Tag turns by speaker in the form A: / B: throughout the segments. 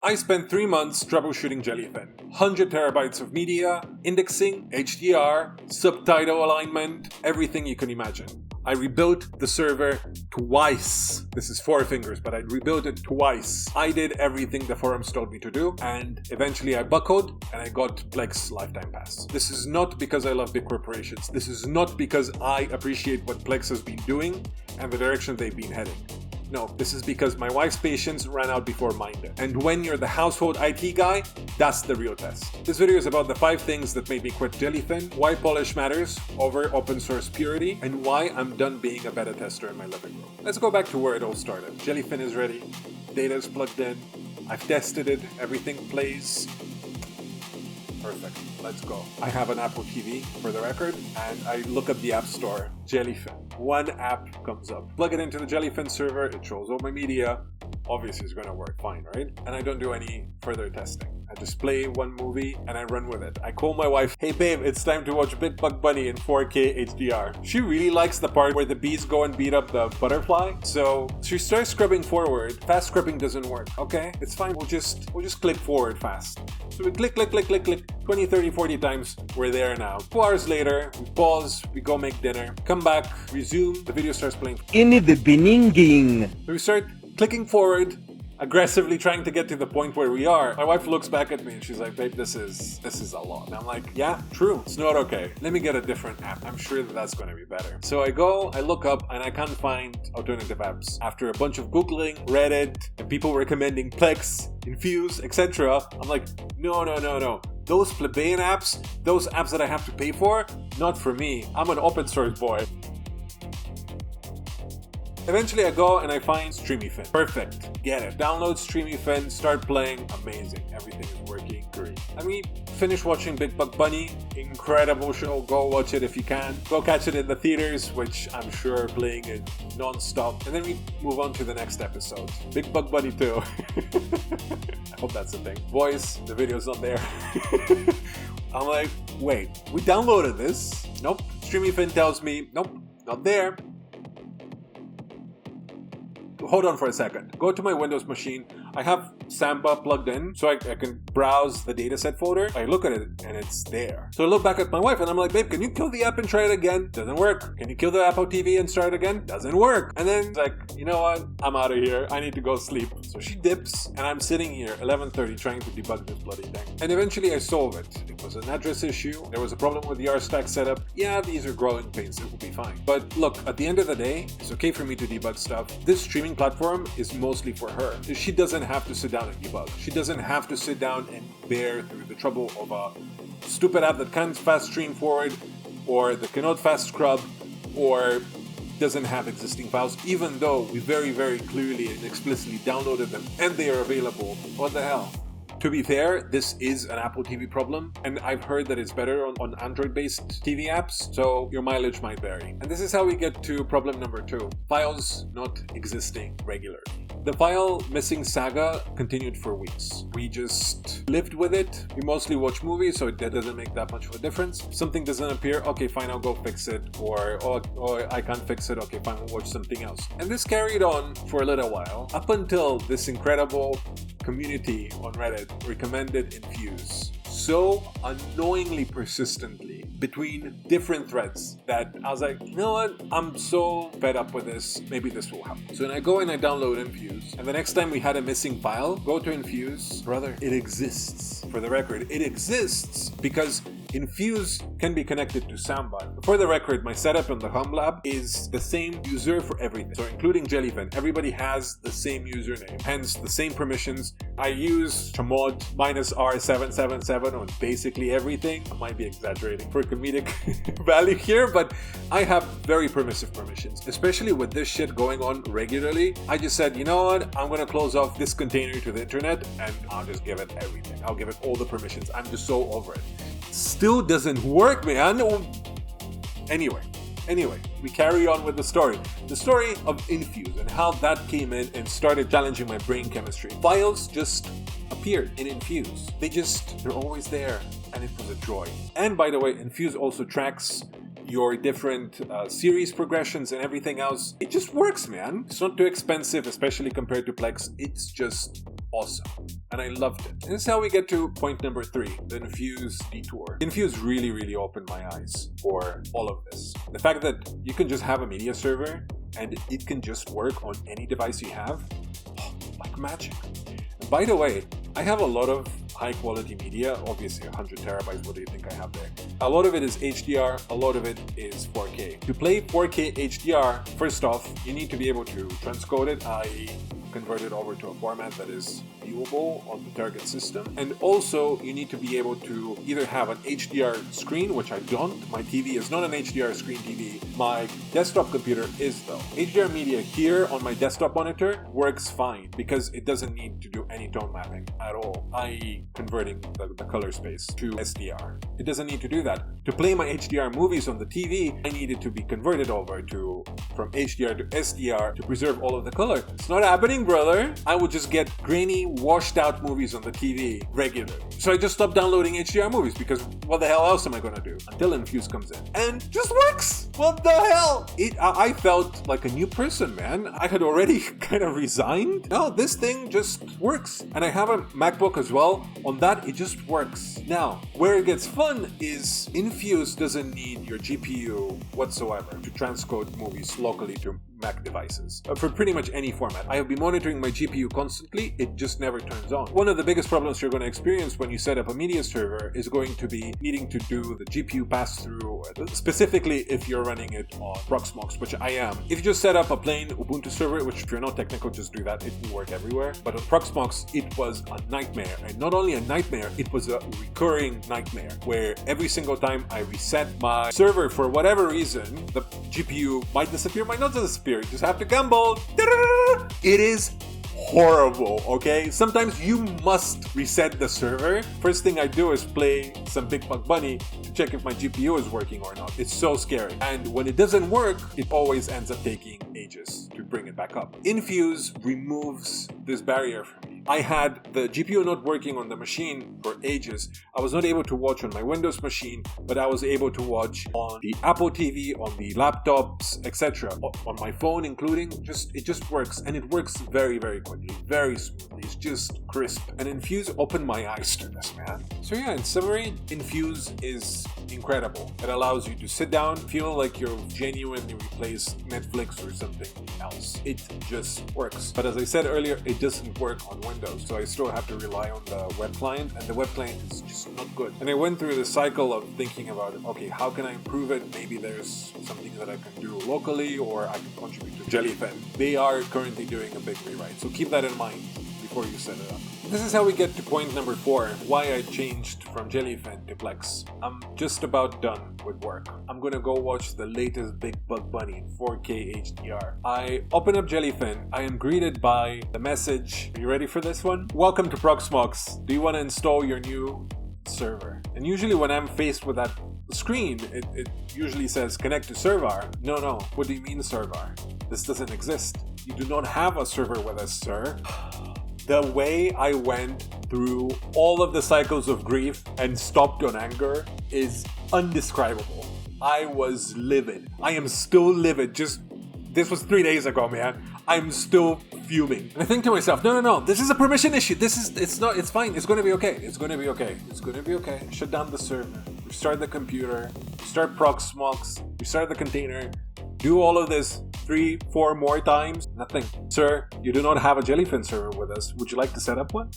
A: I spent 3 months troubleshooting Jellyfin. 100 terabytes of media, indexing, HDR, subtitle alignment, everything you can imagine. I rebuilt the server twice. This is 4 fingers, but I rebuilt it twice. I did everything the forums told me to do, and eventually I buckled and I got Plex Lifetime Pass. This is not because I love big corporations. This is not because I appreciate what Plex has been doing and the direction they've been heading. No, this is because my wife's patience ran out before mine did. And when you're the household IT guy, that's the real test. This video is about the 5 things that made me quit Jellyfin, why polish matters over open source purity, and why I'm done being a beta tester in my living room. Let's go back to where it all started. Jellyfin is ready, data is plugged in, I've tested it, everything plays. Perfect, let's go. I have an Apple TV for the record, and I look up the App Store, Jellyfin. One app comes up. Plug it into the Jellyfin server, it shows all my media. Obviously it's gonna work fine, right? And I don't do any further testing. I just play one movie and I run with it. I call my wife, hey babe, it's time to watch Big Bunny in 4K HDR. She really likes the part where the bees go and beat up the butterfly. So she starts scrubbing forward. Fast scrubbing doesn't work. Okay, it's fine. We'll just click forward fast. So we click, 20, 30, 40 times. We're there now. 2 hours later, we pause, we go make dinner, come back, resume, the video starts playing.
B: In the beginning.
A: So we start clicking forward, aggressively trying to get to the point where we are. My wife looks back at me and she's like, babe, this is a lot. And I'm like, yeah, true. It's not okay. Let me get a different app. I'm sure that that's going to be better. So I go, I look up, and I can't find alternative apps. After a bunch of Googling, Reddit, and people recommending Plex, Infuse, etc., I'm like, no. Those plebeian apps, those apps that I have to pay for, not for me. I'm an open source boy. Eventually I go and I find Streamyfin. Perfect. Get it. Download Streamyfin, start playing. Amazing. Everything is working great. And we finish watching Big Bunny. Incredible show. Go watch it if you can. Go catch it in the theaters, which I'm sure are playing it non-stop. And then we move on to the next episode. Big Bunny 2. I hope that's the thing. Voice, the video's not there. I'm like, wait, we downloaded this. Nope. Streamyfin tells me, nope, not there. Hold on for a second. Go to my Windows machine. I have Samba plugged in so I can browse the dataset folder. I look at it and it's there. So I look back at my wife and I'm like, babe, can you kill the app and try it again? Doesn't work. Can you kill the Apple TV and start again? Doesn't work. And then it's like, you know what? I'm out of here. I need to go sleep. So she dips and I'm sitting here 11:30 trying to debug this bloody thing. And eventually I solve it. It was an address issue. There was a problem with the RStack setup. Yeah, these are growing pains. It will be fine. But look, at the end of the day, it's okay for me to debug stuff. This streaming platform is mostly for her. She doesn't have to sit down and debug. She doesn't have to sit down and bear through the trouble of a stupid app that can't fast stream forward, or that cannot fast scrub, or doesn't have existing files, even though we very, very clearly and explicitly downloaded them and they are available. What the hell? To be fair, this is an Apple TV problem, and I've heard that it's better on Android-based TV apps, so your mileage might vary. And this is how we get to problem number 2, files not existing regularly. The file missing saga continued for weeks. We just lived with it. We mostly watch movies, so that doesn't make that much of a difference. Something doesn't appear, okay, fine, I'll go fix it. Or I can't fix it, okay, fine, we'll watch something else. And this carried on for a little while, up until this incredible community on Reddit recommended Infuse so annoyingly persistently between different threads that I was like, you know what, I'm so fed up with this, maybe this will help. So then I go and I download Infuse, and the next time we had a missing file, go to Infuse, brother, it exists. For the record, it exists because Infuse can be connected to Samba. For the record, my setup in the homelab is the same user for everything. So including Jellyfin, everybody has the same username, hence the same permissions. I use chmod -R777 on basically everything. I might be exaggerating for comedic value here, but I have very permissive permissions, especially with this shit going on regularly. I just said, you know what, I'm gonna close off this container to the internet and I'll just give it everything. I'll give it all the permissions. I'm just so over it. Still doesn't work, man. Anyway, we carry on with the story. The story of Infuse and how that came in and started challenging my brain chemistry. Files just appeared in Infuse. They're always there, and it was a joy. And by the way, Infuse also tracks your different series progressions and everything else. It just works, man. It's not too expensive, especially compared to Plex. It's just awesome. And I loved it. And this is how we get to point number 3, the Infuse detour. Infuse really, really opened my eyes for all of this. The fact that you can just have a media server and it can just work on any device you have, like magic. And by the way, I have a lot of high quality media, obviously 100 terabytes, what do you think I have there? A lot of it is HDR, a lot of it is 4K. To play 4K HDR, first off, you need to be able to transcode it, i.e. convert it over to a format that is viewable on the target system. And also, you need to be able to either have an HDR screen, which I don't. My TV is not an HDR screen TV. My desktop computer is though. HDR media here on my desktop monitor works fine because it doesn't need to do any tone mapping at all, i.e. converting the color space to SDR. It doesn't need to do that. To play my HDR movies on the TV, I need it to be converted over from HDR to SDR to preserve all of the color. It's not happening, brother. I would just get grainy, washed out movies on the TV regularly. So I just stopped downloading HDR movies because what the hell else am I gonna do? Until Infuse comes in. And it just works! What the hell? I felt like a new person, man. I had already kind of resigned. No, this thing just works. And I have a MacBook as well. On that, it just works. Now, where it gets fun is Infuse doesn't need your GPU whatsoever to transcode movies locally to Mac devices for pretty much any format. I have been monitoring my GPU constantly, it just never turns on. One of the biggest problems you're going to experience when you set up a media server is going to be needing to do the GPU pass-through, specifically if you're running it on Proxmox, which I am. If you just set up a plain Ubuntu server, which if you're not technical, just do that, it will work everywhere. But on Proxmox, it was a nightmare. And not only a nightmare, it was a recurring nightmare, where every single time I reset my server for whatever reason, the GPU might disappear, might not disappear. You just have to gamble. It is horrible, okay? Sometimes you must reset the server. First thing I do is play some Big Buck Bunny to check if my GPU is working or not. It's so scary. And when it doesn't work, it always ends up taking ages to bring it back up. Infuse removes this barrier from me. I had the GPU not working on the machine for ages. I was not able to watch on my Windows machine, but I was able to watch on the Apple TV, on the laptops, etc. On my phone including. It just works, and it works very, very quickly, very smoothly. It's just crisp. And Infuse opened my eyes to this, man. So yeah, in summary, Infuse is incredible. It allows you to sit down, feel like you're genuinely replaced Netflix or something else. It just works. But as I said earlier, it doesn't work on Windows, so I still have to rely on the web client, and the web client is just not good. And I went through the cycle of thinking about it. Okay, how can I improve it? Maybe there's something that I can do locally, or I can contribute to Jellyfin. They are currently doing a big rewrite, so keep that in mind before you set it up. This is how we get to point number 4, why I changed from Jellyfin to Plex. I'm just about done with work. I'm gonna go watch the latest Big Buck Bunny in 4K HDR. I open up Jellyfin. I am greeted by the message, are you ready for this one? Welcome to Proxmox. Do you want to install your new server? And usually when I'm faced with that screen, it usually says connect to server. No, what do you mean server? This doesn't exist. You do not have a server with us, sir. The way I went through all of the cycles of grief and stopped on anger is undescribable. I was livid. I am still livid. This was 3 days ago, man. I'm still fuming. And I think to myself, no, this is a permission issue. It's fine. It's gonna be okay. It's gonna be okay. Shut down the server. Restart the computer. Restart Proxmox. Restart the container. Do all of this 3-4 more times. Nothing. Sir, you do not have a Jellyfin server with us. Would you like to set up one?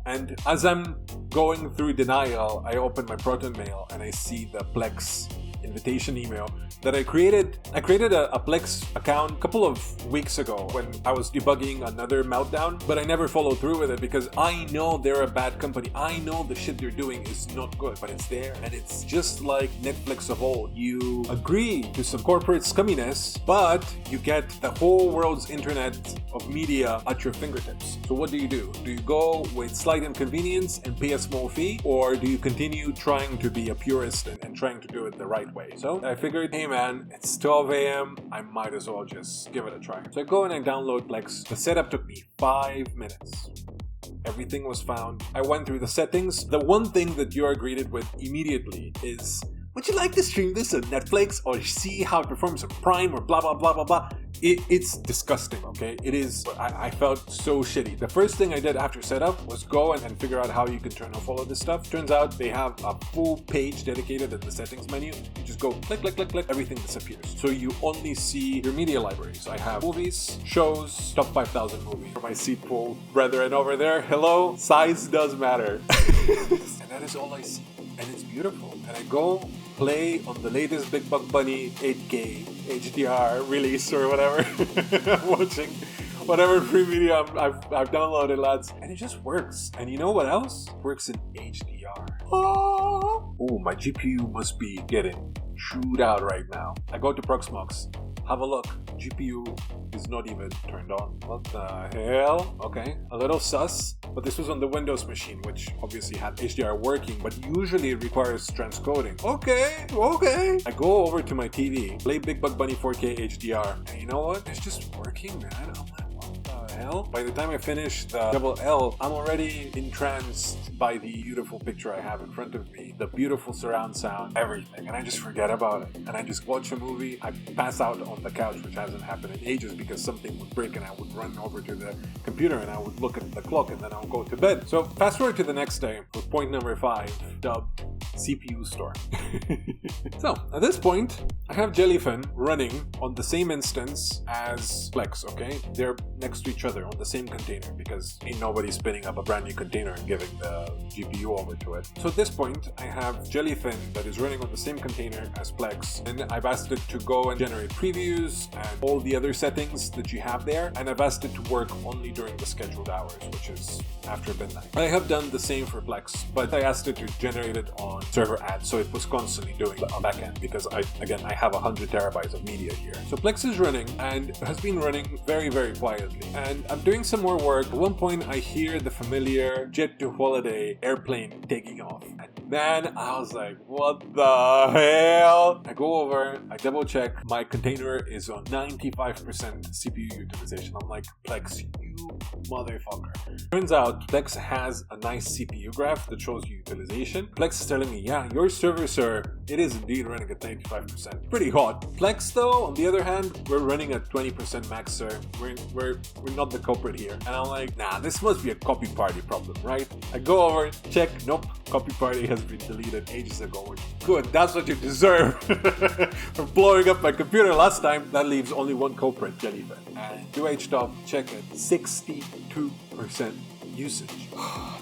A: And as I'm going through denial, I open my Proton Mail and I see the Plex invitation email that I created. I created a Plex account a couple of weeks ago when I was debugging another meltdown, but I never followed through with it because I know they're a bad company. I know the shit they're doing is not good, but it's there. And it's just like Netflix of old. You agree to some corporate scumminess, but you get the whole world's internet of media at your fingertips. So what do? Do you go with slight inconvenience and pay a small fee? Or do you continue trying to be a purist and trying to do it the right way? So I figured, hey man, it's 12 a.m. I might as well just give it a try. So I go and I download Plex. The setup took me 5 minutes. Everything was found. I went through the settings. The one thing that you are greeted with immediately is, would you like to stream this on Netflix or see how it performs on Prime or blah, blah, blah, blah, blah. It's disgusting, okay? It is. I felt so shitty. The first thing I did after setup was go and figure out how you can turn off all of this stuff. Turns out they have a full page dedicated in the settings menu. You just go click, click, click, click, everything disappears. So you only see your media libraries. I have movies, shows, top 5,000 movies. For my seat pool brethren over there, hello, size does matter. And that is all I see. And it's beautiful. And I go play on the latest Big Buck Bunny 8K HDR release or whatever. I'm watching whatever free video I've downloaded, lads. And it just works. And you know what else? It works in HDR. Oh, my GPU must be getting chewed out right now. I go to Proxmox. Have a look. GPU is not even turned on. What the hell? Okay, a little sus, but this was on the Windows machine, which obviously had HDR working, but usually it requires transcoding. Okay. I go over to my TV, play Big Buck Bunny 4K HDR, and you know what? It's just working, man. I'm like, what the hell? By the time I finish the double L, I'm already entranced by the beautiful picture I have in front of me, the beautiful surround sound, everything, and I just forget about it. And I just watch a movie, I pass out on the couch, which hasn't happened in ages because something would break and I would run over to the computer and I would look at the clock and then I'll go to bed. So fast forward to the next day with point number 5, dubbed CPU Store. So at this point, I have Jellyfin running on the same instance as Plex, okay? They're next to each other on the same container because ain't nobody spinning up a brand new container and giving the GPU over to it. So at this point, I have Jellyfin that is running on the same container as Plex, and I've asked it to go and generate previews and all the other settings that you have there, and I've asked it to work only during the scheduled hours, which is after midnight. I have done the same for Plex, but I asked it to generate it on server ads, so it was constantly doing the backend because I have 100 terabytes of media here. So Plex is running and has been running very, very quietly, and I'm doing some more work. At one point, I hear the familiar jet to holiday airplane taking off, and man, I was like, what the hell? I go over, I double check, my container is on 95% CPU utilization. I'm like, Plex, you motherfucker. Turns out Plex has a nice CPU graph that shows you utilization. Plex is telling me, yeah, your server, sir, it is indeed running at 95%. Pretty hot. Plex though, on the other hand, we're running at 20% max, sir. We're not the culprit here. And I'm like, nah, this must be a copy party problem, right? I go over, check, nope, copy party has been deleted ages ago. Which, good, that's what you deserve for blowing up my computer last time. That leaves only one culprit, Jellyfin. And UHTOP, check it, 62% usage.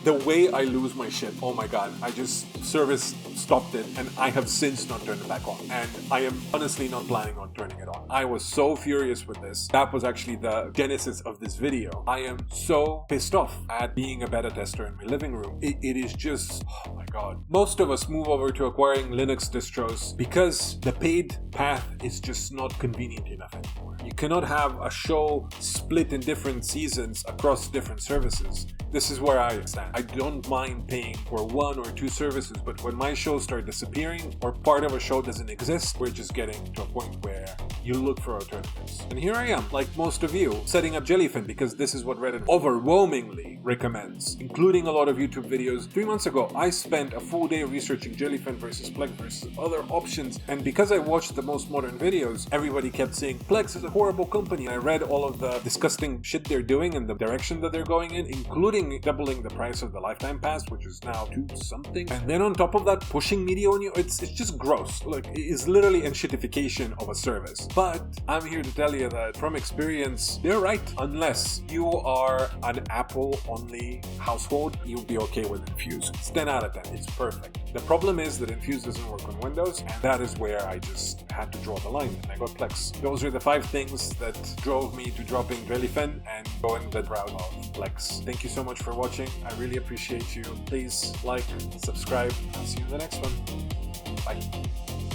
A: The way I lose my shit, oh my god, I just service stopped it and I have since not turned it back on, and I am honestly not planning on turning it on. I was so furious with this. That was actually the genesis of this video. I am so pissed off at being a beta tester in my living room. It is just, oh my god. Most of us move over to acquiring Linux distros because the paid path is just not convenient enough anymore. You cannot have a show split in different seasons across different services. This is where I stand. I don't mind paying for 1 or 2 services, but when my shows start disappearing or part of a show doesn't exist, we're just getting to a point where you look for alternatives. And here I am, like most of you, setting up Jellyfin because this is what Reddit overwhelmingly recommends, including a lot of YouTube videos. 3 months ago, I spent a full day researching Jellyfin versus Plex versus other options, and because I watched the most modern videos, everybody kept saying Plex is a horrible company. I read all of the disgusting shit they're doing and the direction that they're going in, including doubling the price of the lifetime pass, which is now 2 something, and then on top of that pushing media on you. It's just gross. Like, it's literally enshittification of a service. But I'm here to tell you that from experience, they're right. Unless you are an Apple only household, you'll be okay with Infuse. It's 10 out of 10. It's perfect. The problem is that Infuse doesn't work on Windows, and that is where I just had to draw the line, and I got Plex. Those are the 5 things that drove me to dropping Jellyfin and going the route of Plex. Thank you so much for watching. I really appreciate you. Please like, subscribe, and see you in the next one. Bye.